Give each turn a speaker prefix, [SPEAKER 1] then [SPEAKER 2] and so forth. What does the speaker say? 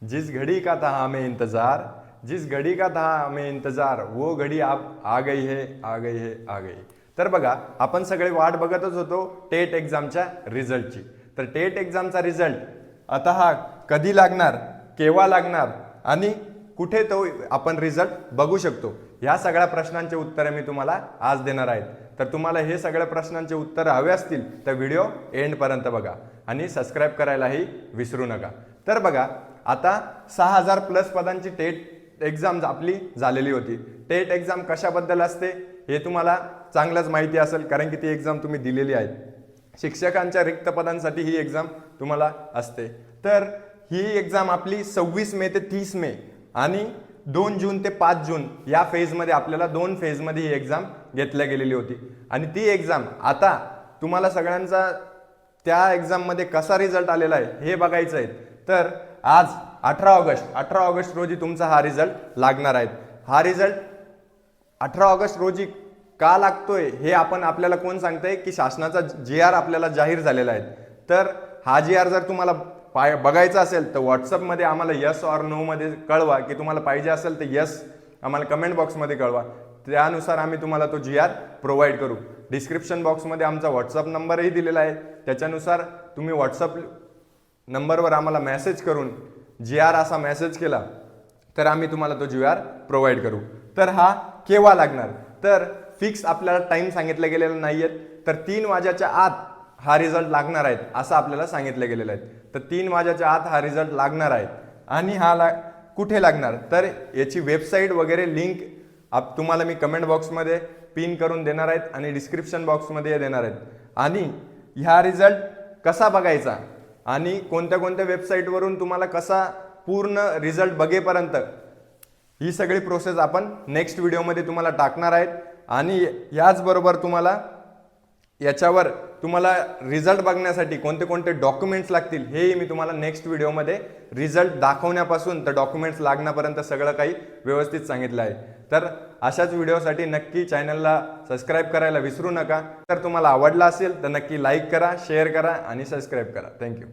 [SPEAKER 1] जिस घड़ी का था हमें इंतजार, जिस घड़ी का था हमें इंतजार, वो घडी अब आ गई है, आ गई है, आ गई. तर बघा, आपण सगळे वाट बघतच होतो टेट एक्झामच्या रिझल्टची. तर टेट एक्झामचा रिझल्ट आता हा कधी लागणार, केव्हा लागणार आणि कुठे तो आपण रिझल्ट बघू शकतो, ह्या सगळ्या प्रश्नांचे उत्तरे मी तुम्हाला आज देणार आहेत. तर तुम्हाला हे सगळ्या प्रश्नांचे उत्तर हवे असतील तर व्हिडिओ एंडपर्यंत बघा आणि सबस्क्राईब करायलाही विसरू नका. तर बघा, आता 6000 प्लस पदांची टेट एक्झाम आपली झालेली होती. टेट एक्झाम कशाबद्दल असते हे तुम्हाला चांगलंच माहिती असेल, कारण की ती एक्झाम तुम्ही दिलेली आहे. शिक्षकांच्या रिक्त पदांसाठी ही एक्झाम तुम्हाला असते. तर ही एक्झाम आपली 26 मे ते 30 मे आणि 2 जून ते 5 जून या फेजमध्ये आपल्याला 2 फेजमध्ये ही एक्झाम घेतल्या गेलेली होती. आणि ती एक्झाम आता तुम्हाला सगळ्यांचा त्या एक्झाममध्ये कसा रिझल्ट आलेला आहे हे बघायचं आहे. तर आज 18 ऑगस्ट रोजी तुमचा हा रिझल्ट लागणार आहे. हा रिझल्ट 18 ऑगस्ट रोजी का लागतोय हे आपल्याला कोण सांगतंय की शासनाचा GR आपल्याला जाहीर झालेला आहे. तर हा GR जर तुम्हाला बघायचा असेल तर व्हॉट्सअपमध्ये आम्हाला यस ऑर नो मध्ये कळवा, की तुम्हाला पाहिजे असेल तर यस आम्हाला कमेंट बॉक्समध्ये कळवा. त्यानुसार आम्ही तुम्हाला तो GR प्रोव्हाइड करू. डिस्क्रिप्शन बॉक्समध्ये आमचा व्हॉट्सअप नंबरही दिलेला आहे. त्याच्यानुसार तुम्ही व्हॉट्सअप नंबरवर आम्हाला मेसेज करून GR असा मेसेज केला तर आम्ही तुम्हाला तो GR प्रोव्हाइड करू. तर हा केव्हा लागणार, तर फिक्स आपल्याला टाइम सांगितलं गेलेलं नाहीये. तर 3 वाजेच्या आत हा रिझल्ट लागणार आहे असं आपल्याला सांगितलं गेलेलं आहे. तर 3 वाजेच्या आत हा रिझल्ट लागणार आहे. आणि हा कुठे लागणार, तर याची वेबसाईट वगैरे लिंक तुम्हाला मी कमेंट बॉक्समध्ये पिन करून देणार आहेत आणि डिस्क्रिप्शन बॉक्समध्ये देणार आहेत. आणि ह्या रिझल्ट कसा बघायचा आणि कोणत्या कोणत्या वेबसाईटवरून तुम्हाला कसा पूर्ण रिझल्ट बघेपर्यंत ही सगळी प्रोसेस आपण नेक्स्ट व्हिडिओमध्ये तुम्हाला टाकणार आहेत. आणि याचबरोबर याच्यावर तुम्हाला रिझल्ट बघण्यासाठी कोणते कोणते डॉक्युमेंट्स लागतील हेही मी तुम्हाला नेक्स्ट व्हिडिओमध्ये रिझल्ट दाखवण्यापासून तर डॉक्युमेंट्स लागण्यापर्यंत सगळं काही व्यवस्थित सांगितलं आहे. तर अशाच व्हिडिओसाठी नक्की चॅनलला सबस्क्राईब करायला विसरू नका. तर तुम्हाला आवडला असेल तर नक्की लाईक करा, शेअर करा आणि सबस्क्राईब करा. थँक्यू.